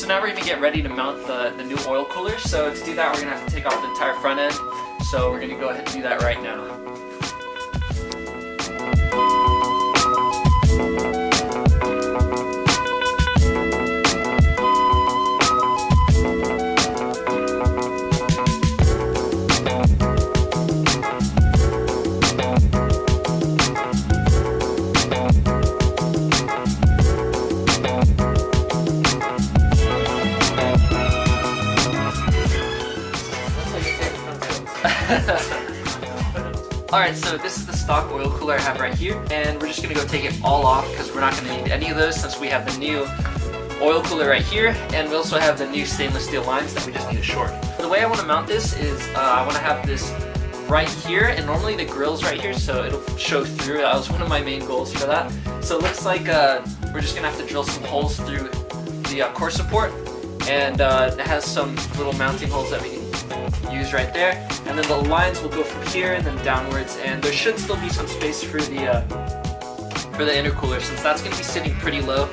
now we're gonna get ready to mount the new oil cooler. So to do that, we're gonna have to take off the entire front end. So we're gonna go ahead and do that right now. Alright, so this is the stock oil cooler I have right here, and we're just going to go take it all off because we're not going to need any of those since we have the new oil cooler right here, and we also have the new stainless steel lines that we just need to shorten. The way I want to mount this is I want to have this right here, and normally the grill's right here so it'll show through. That was one of my main goals for that. So it looks like we're just going to have to drill some holes through the core support, and it has some little mounting holes that we can use right there, and then the lines will go from here and then downwards, and there should still be some space for the intercooler since that's going to be sitting pretty low.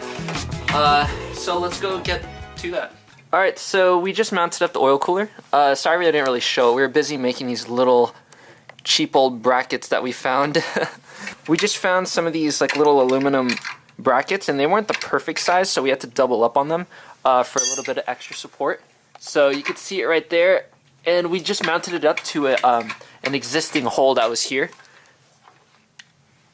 So let's go get to that. Alright, so we just mounted up the oil cooler. Sorry I didn't really show. We were busy making these little cheap old brackets that we found. We just found some of these like little aluminum brackets, and they weren't the perfect size, so we had to double up on them for a little bit of extra support. So you can see it right there. And we just mounted it up to an existing hole that was here.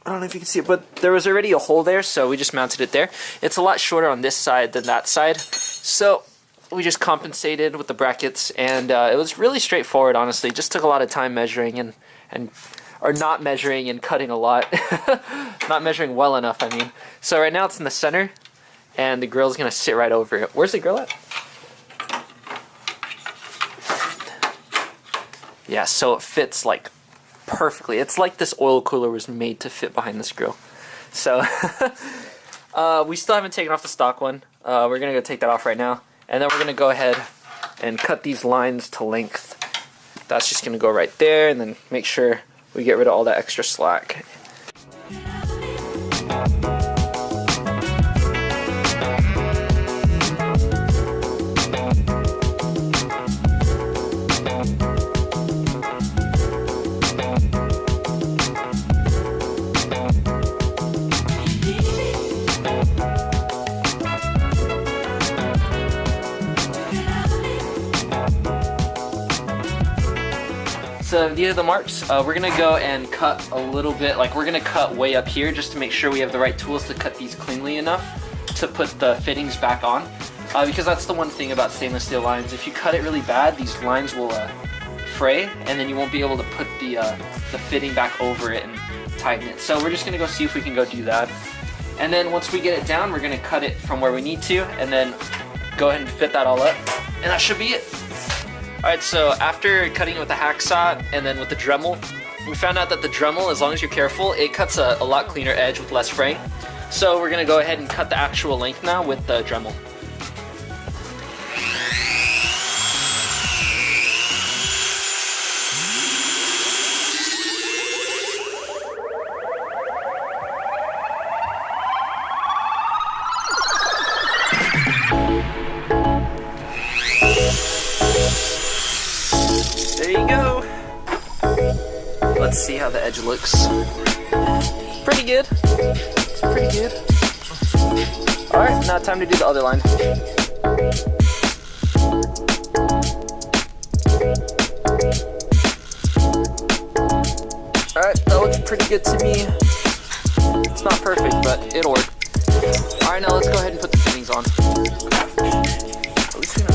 I don't know if you can see it, but there was already a hole there, so we just mounted it there. It's a lot shorter on this side than that side, so we just compensated with the brackets, and it was really straightforward, honestly. It just took a lot of time measuring or not measuring and cutting a lot. Not measuring well enough, I mean. So right now it's in the center, and the grill's gonna sit right over it. Where's the grill at? Yeah, so it fits like perfectly. It's like this oil cooler was made to fit behind this grill. So we still haven't taken off the stock one. We're gonna go take that off right now, and then we're gonna go ahead and cut these lines to length. That's just gonna go right there, and then make sure we get rid of all that extra slack. So these are the marks. We're gonna go and cut a little bit, like we're gonna cut way up here just to make sure we have the right tools to cut these cleanly enough to put the fittings back on. Because that's the one thing about stainless steel lines. If you cut it really bad, these lines will fray, and then you won't be able to put the fitting back over it and tighten it. So we're just gonna go see if we can go do that. And then once we get it down, we're gonna cut it from where we need to, and then go ahead and fit that all up. And that should be it. Alright, so after cutting it with the hacksaw and then with the Dremel, we found out that the Dremel, as long as you're careful, it cuts a lot cleaner edge with less fraying. So we're going to go ahead and cut the actual length now with the Dremel. There you go. Let's see how the edge looks. Pretty good. It's pretty good. Alright, now time to do the other line. Alright, that looks pretty good to me. It's not perfect, but it'll work. Alright, now let's go ahead and put the fittings on. At least we know.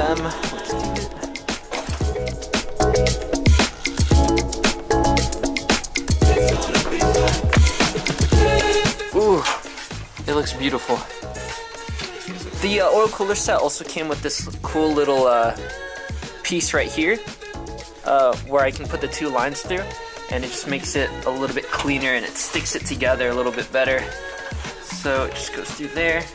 Let's do it. Ooh, it looks beautiful. The oil cooler set also came with this cool little piece right here where I can put the two lines through, and it just makes it a little bit cleaner and it sticks it together a little bit better. So it just goes through there.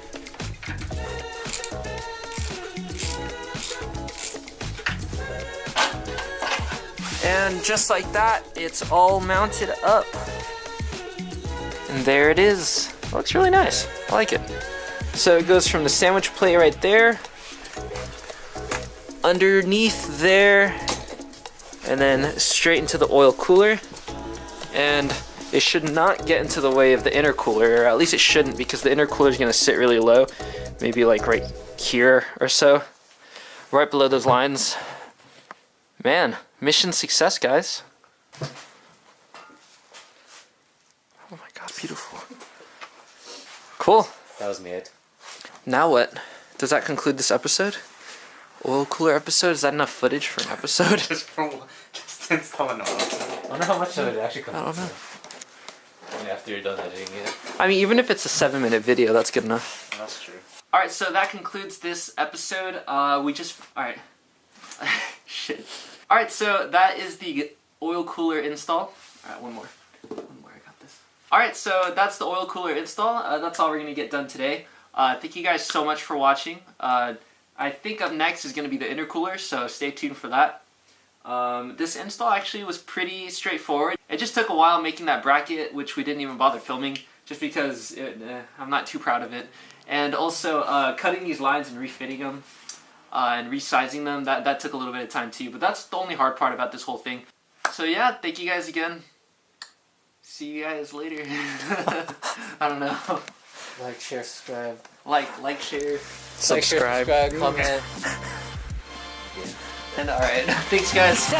And just like that, it's all mounted up. And there it is. It looks really nice. I like it. So it goes from the sandwich plate right there, underneath there, and then straight into the oil cooler. And it should not get into the way of the intercooler, or at least it shouldn't, because the intercooler is going to sit really low, maybe like right here or so, right below those lines. Man, mission success, guys. Oh my god, beautiful. Cool. That was made. Now what? Does that conclude this episode? Oil cooler episode? Is that enough footage for an episode? just installing the oil. I wonder how much of it actually comes. I don't know. Only after you're done editing it. I mean, even if it's a 7-minute video, that's good enough. That's true. Alright, so that concludes this episode. Alright. Shit. Alright, so that is the oil cooler install. Alright, one more, I got this. Alright, so that's the oil cooler install. That's all we're going to get done today. Thank you guys so much for watching. I think up next is going to be the intercooler, so stay tuned for that. This install actually was pretty straightforward. It just took a while making that bracket, which we didn't even bother filming, just because I'm not too proud of it. And also cutting these lines and refitting them and resizing them, that took a little bit of time too. But that's the only hard part about this whole thing. So yeah, thank you guys again. See you guys later. I don't know. Like, share, subscribe. Like, share, Subscribe, comment. Yeah. And alright, thanks guys.